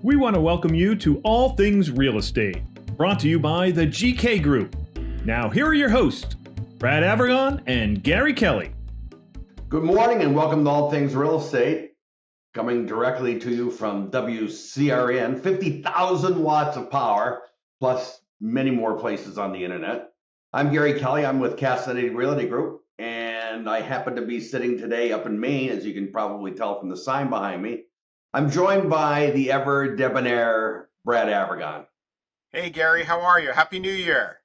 We want to welcome you to All Things Real Estate, brought to you by the GK Group. Now, here are your hosts, Brad Avergon and Gary Kelly. Good morning and welcome to All Things Real Estate, coming directly to you from WCRN, 50,000 watts of power, plus many more places on the internet. I'm Gary Kelly. I'm with Cassidy Realty Group, and I happen to be sitting today up in Maine, as you can probably tell from the sign behind me. I'm joined by the ever debonair Brad Avergon. Hey, Gary, how are you? Happy New Year.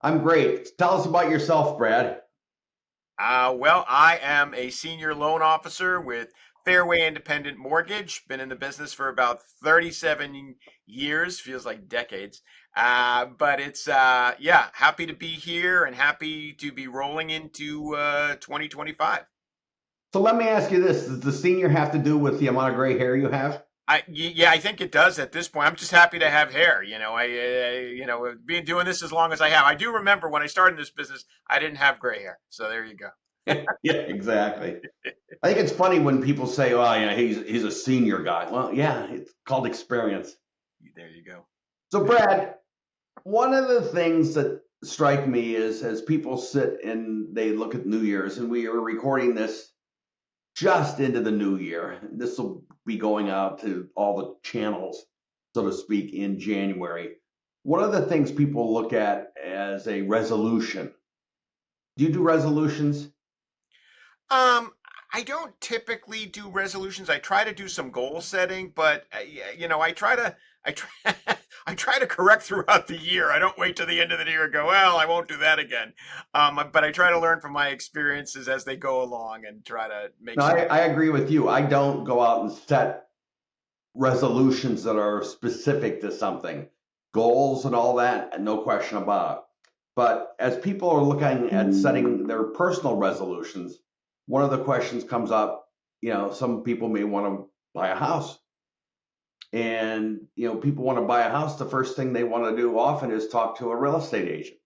I'm great. Tell us about yourself, Brad. Well, I am a senior loan officer with Fairway Independent Mortgage. Been in the business for about 37 years, feels like decades. But it's, happy to be here and happy to be rolling into 2025. So let me ask you this. Does the senior have to do with the amount of gray hair you have? I think it does at this point. I'm just happy to have hair. Been doing this as long as I have. I do remember when I started this business, I didn't have gray hair. So there you go. Yeah, exactly. I think it's funny when people say, "Oh, yeah, he's a senior guy." Well, yeah, it's called experience. There you go. So, Brad, one of the things that strike me is as people sit and they look at New Year's, and we are recording this just into the new year. This will be going out to all the channels, so to speak, in January. One of the things people look at as a resolution. Do you do resolutions? I don't typically do resolutions. I try to do some goal setting, but I try to, I try to correct throughout the year. I don't wait till the end of the year and go, well, I won't do that again. But I try to learn from my experiences as they go along and try to make. No, I agree with you. I don't go out and set resolutions that are specific to something, goals and all that, no question about it. But as people are looking at setting their personal resolutions, one of the questions comes up, some people may want to buy a house. And, people want to buy a house. The first thing they want to do often is talk to a real estate agent.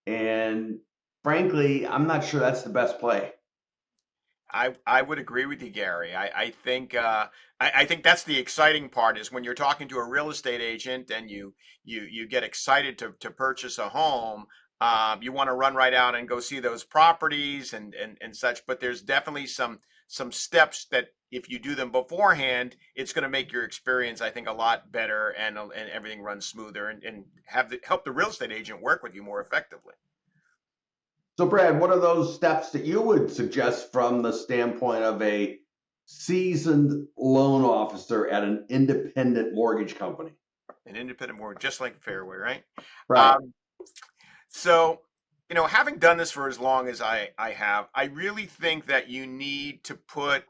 And frankly, I'm not sure that's the best play. I would agree with you, Gary. I think I think that's the exciting part is when you're talking to a real estate agent and you get excited to purchase a home. You want to run right out and go see those properties and such. But there's definitely some steps that if you do them beforehand, it's going to make your experience, I think, a lot better and everything runs smoother and help the real estate agent work with you more effectively. So, Brad, what are those steps that you would suggest from the standpoint of a seasoned loan officer at an independent mortgage company? An independent mortgage, just like Fairway, right? Right. So, having done this for as long as I have, I really think that you need to put,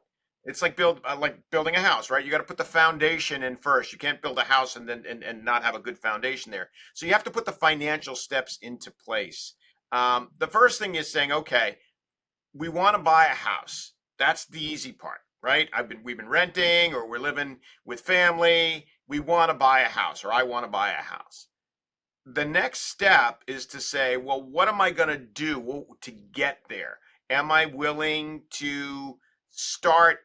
it's like building a house, right? You got to put the foundation in first. You can't build a house and then and not have a good foundation there. So you have to put the financial steps into place. The first thing is saying, okay, we want to buy a house. That's the easy part, right? We've been renting or we're living with family. We want to buy a house, or I want to buy a house. The next step is to say, well, what am I going to do to get there? Am I willing to start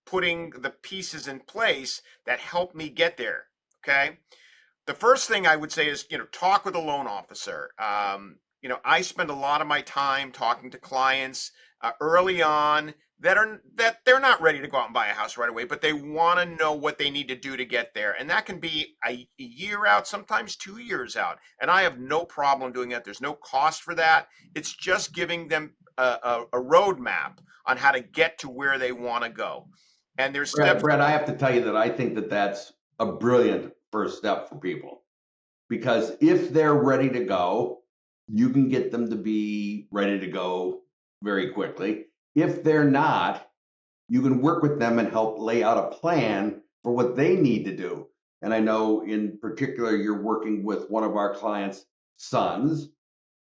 putting the pieces in place that help me get there? Okay. The first thing I would say is, talk with a loan officer. I spend a lot of my time talking to clients early on that they're not ready to go out and buy a house right away, but they want to know what they need to do to get there. And that can be a year out, sometimes 2 years out. And I have no problem doing that. There's no cost for that. It's just giving them a roadmap on how to get to where they want to go. And there's steps. Brad, I have to tell you that I think that that's a brilliant first step for people, because if they're ready to go, you can get them to be ready to go very quickly. If they're not, you can work with them and help lay out a plan for what they need to do. And I know in particular, you're working with one of our clients' sons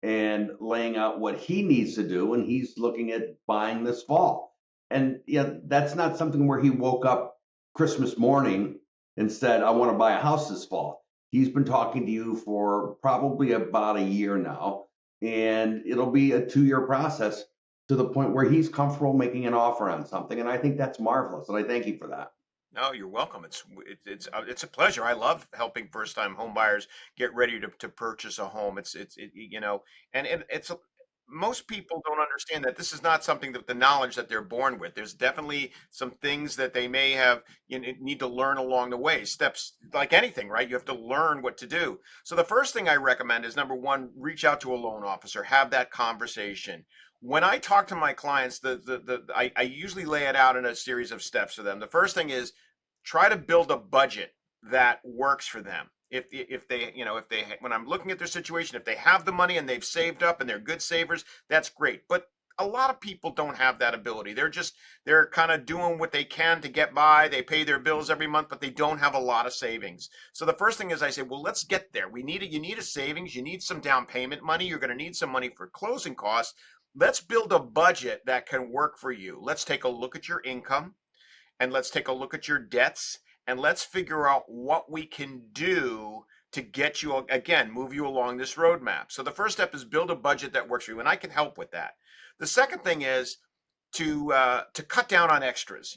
and laying out what he needs to do. And he's looking at buying this fall. And that's not something where he woke up Christmas morning and said, I want to buy a house this fall. He's been talking to you for probably about a year now, and it'll be a 2-year process to the point where he's comfortable making an offer on something. And I think that's marvelous. And I thank you for that. No, you're welcome. It's a pleasure. I love helping first time home buyers get ready to purchase a home. And most people don't understand that this is not something that the knowledge that they're born with. There's definitely some things that they may have need to learn along the way. Steps like anything, right? You have to learn what to do. So the first thing I recommend is number one, reach out to a loan officer, have that conversation. When I talk to my clients, I usually lay it out in a series of steps for them. The first thing is try to build a budget that works for them. If they when I'm looking at their situation, if they have the money and they've saved up and they're good savers, that's great. But a lot of people don't have that ability. They're kind of doing what they can to get by. They pay their bills every month, but they don't have a lot of savings. So the first thing is I say, well, let's get there. You need a savings, you need some down payment money, you're going to need some money for closing costs. Let's build a budget that can work for you. Let's take a look at your income and let's take a look at your debts and let's figure out what we can do to get you again, move you along this roadmap. So the first step is build a budget that works for you, and I can help with that. The second thing is to cut down on extras.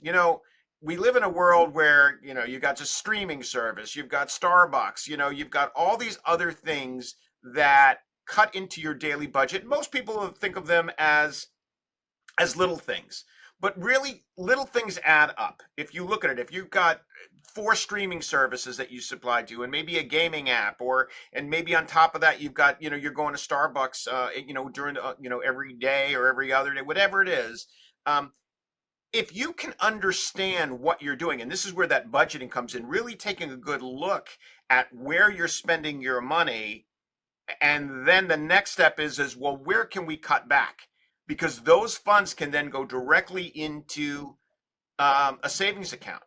We live in a world where you got just streaming service, you've got Starbucks, you've got all these other things that cut into your daily budget. Most people think of them as little things. But really, little things add up. If you look at it, if you've got four streaming services that you supply to, and maybe a gaming app, and maybe on top of that, you've got, you're going to Starbucks, during, every day or every other day, whatever it is. Um, if you can understand what you're doing, and this is where that budgeting comes in, really taking a good look at where you're spending your money, and then the next step is well, where can we cut back? Because those funds can then go directly into a savings account,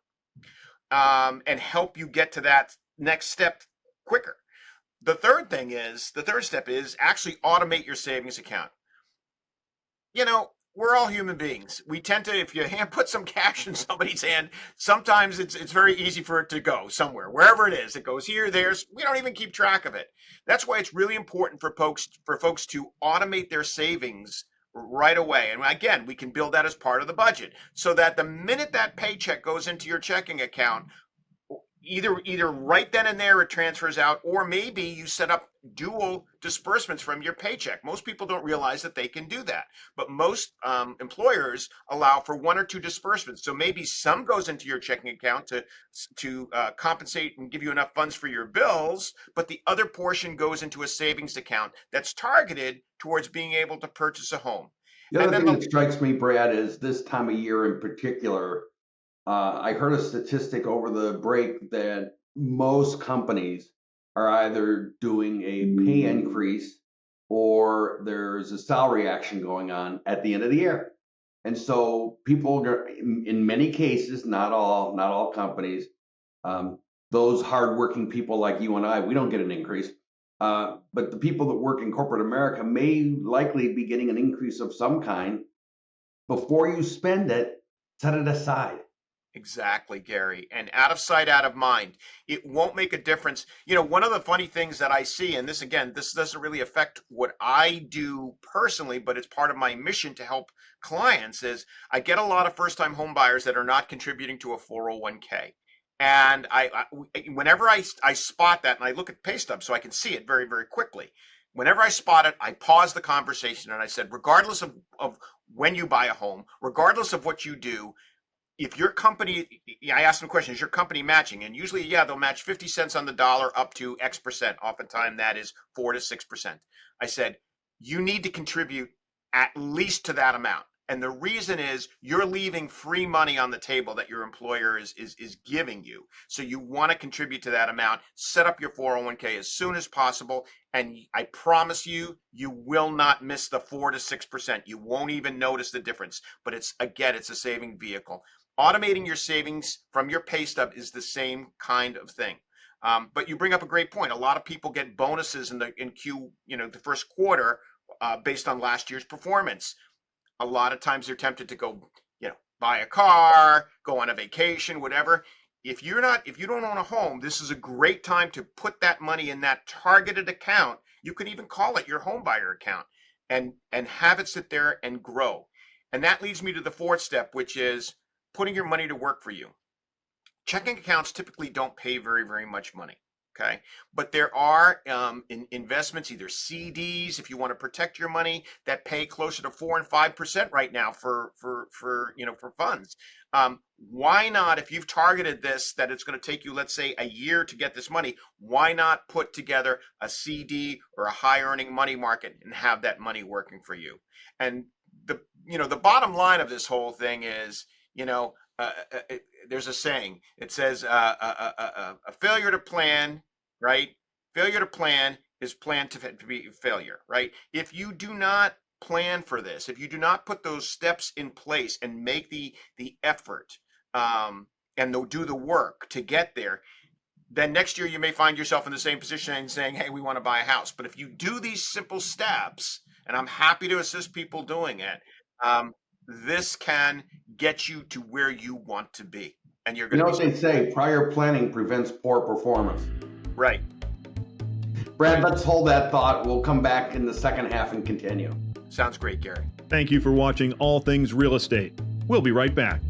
and help you get to that next step quicker. The third step is actually automate your savings account. We're all human beings. We tend to, if you put some cash in somebody's hand, sometimes it's very easy for it to go somewhere, wherever it is. It goes here, there's. We don't even keep track of it. That's why it's really important for folks to automate their savings right away. And again, we can build that as part of the budget, so that the minute that paycheck goes into your checking account, either right then and there it transfers out, or maybe you set up dual disbursements from your paycheck. Most people don't realize that they can do that, but most employers allow for one or two disbursements. So maybe some goes into your checking account to compensate and give you enough funds for your bills, but the other portion goes into a savings account that's targeted towards being able to purchase a home. The And other then thing that strikes me, Brad, is this time of year in particular. I heard a statistic over the break that most companies are either doing a pay increase or there's a salary action going on at the end of the year. And so people, in many cases, not all companies, those hardworking people like you and I, we don't get an increase. But the people that work in corporate America may likely be getting an increase of some kind. Before you spend it, set it aside. Exactly, Gary. And out of sight, out of mind. It won't make a difference. One of the funny things that I see, and this doesn't really affect what I do personally, but it's part of my mission to help clients, is I get a lot of first time home buyers that are not contributing to a 401k. And whenever I spot that and I look at pay stubs so I can see it very, very quickly, whenever I spot it, I pause the conversation and I said, regardless of when you buy a home, regardless of what you do, if your company, I ask them a question, is your company matching? And usually, yeah, they'll match 50 cents on the dollar up to X percent. Oftentimes that is 4 to 6%. I said, you need to contribute at least to that amount. And the reason is you're leaving free money on the table that your employer is giving you. So you want to contribute to that amount, set up your 401k as soon as possible. And I promise you, you will not miss the 4 to 6%. You won't even notice the difference. But it's a saving vehicle. Automating your savings from your pay stub is the same kind of thing. But you bring up a great point. A lot of people get bonuses in the first quarter, based on last year's performance. A lot of times they're tempted to go, buy a car, go on a vacation, whatever. If you don't own a home, this is a great time to put that money in that targeted account. You could even call it your home buyer account, and have it sit there and grow. And that leads me to the fourth step, which is putting your money to work for you. checking accounts typically don't pay very, very much money. Okay, but there are investments, either CDs, if you want to protect your money, that pay closer to 4 and 5% right now for funds. Why not, if you've targeted this, that it's going to take you, let's say, a year to get this money, why not put together a CD or a high earning money market and have that money working for you? And the bottom line of this whole thing is, there's a saying. It says a failure to plan, right? Failure to plan is planned to be failure, right? If you do not plan for this, if you do not put those steps in place and make the effort, and do the work to get there, then next year you may find yourself in the same position and saying, hey, we want to buy a house. But if you do these simple steps, and I'm happy to assist people doing it, this can get you to where you want to be. And you're going to what they say, prior planning prevents poor performance. Right. Brad, let's hold that thought. We'll come back in the second half and continue. Sounds great, Gary. Thank you for watching All Things Real Estate. We'll be right back.